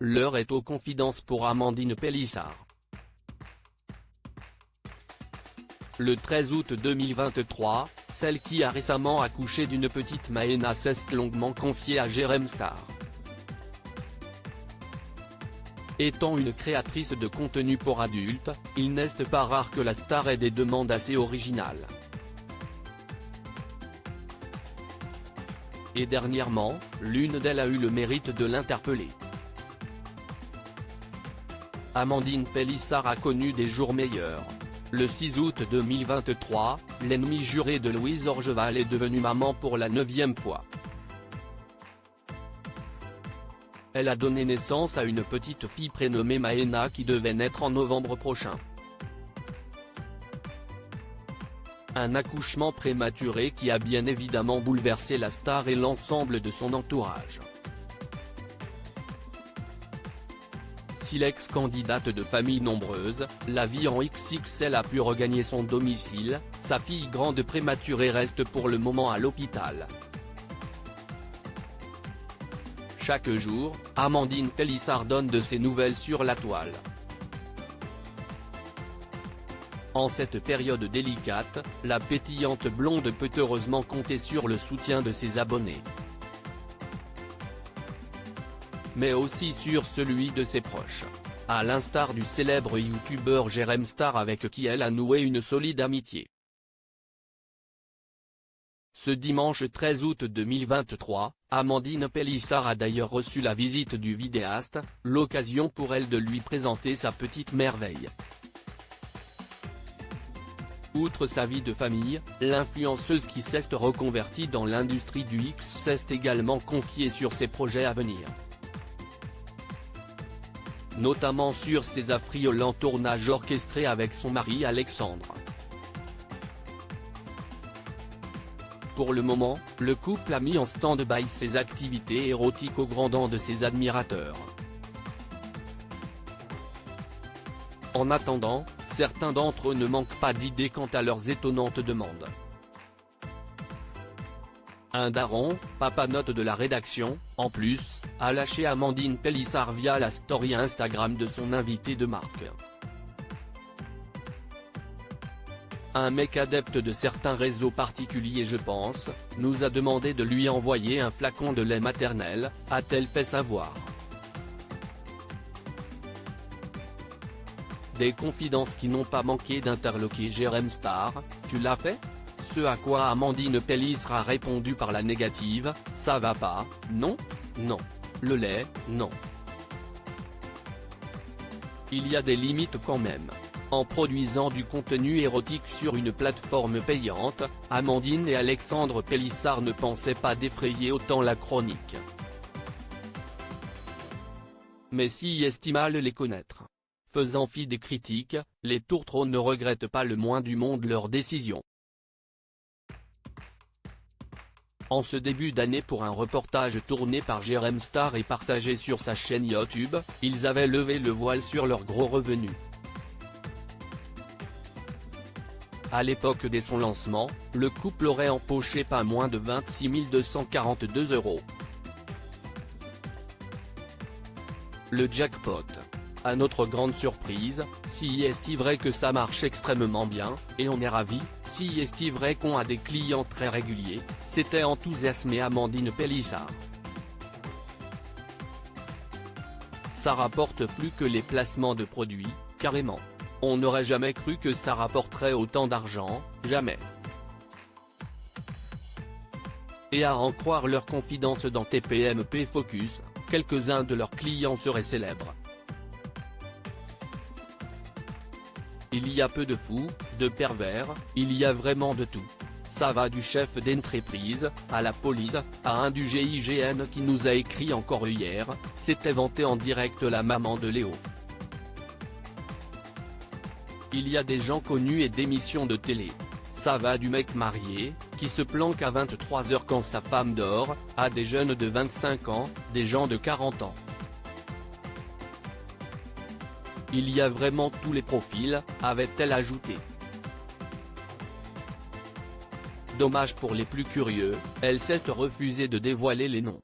L'heure est aux confidences pour Amandine Pélissard. Le 13 août 2023, celle qui a récemment accouché d'une petite Maëna s'est longuement confiée à Jérém Star. Étant une créatrice de contenu pour adultes, il n'est pas rare que la star ait des demandes assez originales. Et dernièrement, l'une d'elles a eu le mérite de l'interpeller. Amandine Pélissard a connu des jours meilleurs. Le 6 août 2023, l'ennemie jurée de Louise Orgeval est devenue maman pour la 9e fois. Elle a donné naissance à une petite fille prénommée Maëna qui devait naître en novembre prochain. Un accouchement prématuré qui a bien évidemment bouleversé la star et l'ensemble de son entourage. Si l'ex-candidate de famille nombreuse, la vie en XXL a pu regagner son domicile, sa fille grande prématurée reste pour le moment à l'hôpital. Chaque jour, Amandine Pélissard donne de ses nouvelles sur la toile. En cette période délicate, la pétillante blonde peut heureusement compter sur le soutien de ses abonnés. Mais aussi sur celui de ses proches. À l'instar du célèbre youtubeur Jérém Star avec qui elle a noué une solide amitié. Ce dimanche 13 août 2023, Amandine Pélissard a d'ailleurs reçu la visite du vidéaste, l'occasion pour elle de lui présenter sa petite merveille. Outre sa vie de famille, l'influenceuse qui s'est reconvertie dans l'industrie du X s'est également confiée sur ses projets à venir. Notamment sur ses affriolants tournages orchestrés avec son mari Alexandre. Pour le moment, le couple a mis en stand-by ses activités érotiques au grand dam de ses admirateurs. En attendant, certains d'entre eux ne manquent pas d'idées quant à leurs étonnantes demandes. Un daron, papa note de la rédaction, en plus, a lâché Amandine Pélissard via la story Instagram de son invité de marque. Un mec adepte de certains réseaux particuliers je pense, nous a demandé de lui envoyer un flacon de lait maternel, a-t-elle fait savoir. Des confidences qui n'ont pas manqué d'interloquer Jérém Star, tu l'as fait ? Ce à quoi Amandine Pélissard a répondu par la négative, ça va pas, non, non. Le lait, non. Il y a des limites quand même. En produisant du contenu érotique sur une plateforme payante, Amandine et Alexandre Pélissard ne pensaient pas défrayer autant la chronique. Mais si estime mal les connaître. Faisant fi des critiques, les tourtereaux ne regrettent pas le moins du monde leur décision. En ce début d'année pour un reportage tourné par Jérém Star et partagé sur sa chaîne YouTube, ils avaient levé le voile sur leurs gros revenus. À l'époque de son lancement, le couple aurait empoché pas moins de 26 242 €. Le jackpot. À notre grande surprise, si est vrai que ça marche extrêmement bien, et on est ravis, si est vrai qu'on a des clients très réguliers, s'était enthousiasmé Amandine Pélissard. Ça rapporte plus que les placements de produits, carrément. On n'aurait jamais cru que ça rapporterait autant d'argent, jamais. Et à en croire leurs confidences dans TPMP Focus, quelques-uns de leurs clients seraient célèbres. Il y a peu de fous, de pervers, il y a vraiment de tout. Ça va du chef d'entreprise, à la police, à un du GIGN qui nous a écrit encore hier, s'était vanté en direct la maman de Léo. Il y a des gens connus et d'émissions de télé. Ça va du mec marié, qui se planque à 23 h quand sa femme dort, à des jeunes de 25 ans, des gens de 40 ans. Il y a vraiment tous les profils, avait-elle ajouté. Dommage pour les plus curieux, elle s'est refusée de dévoiler les noms.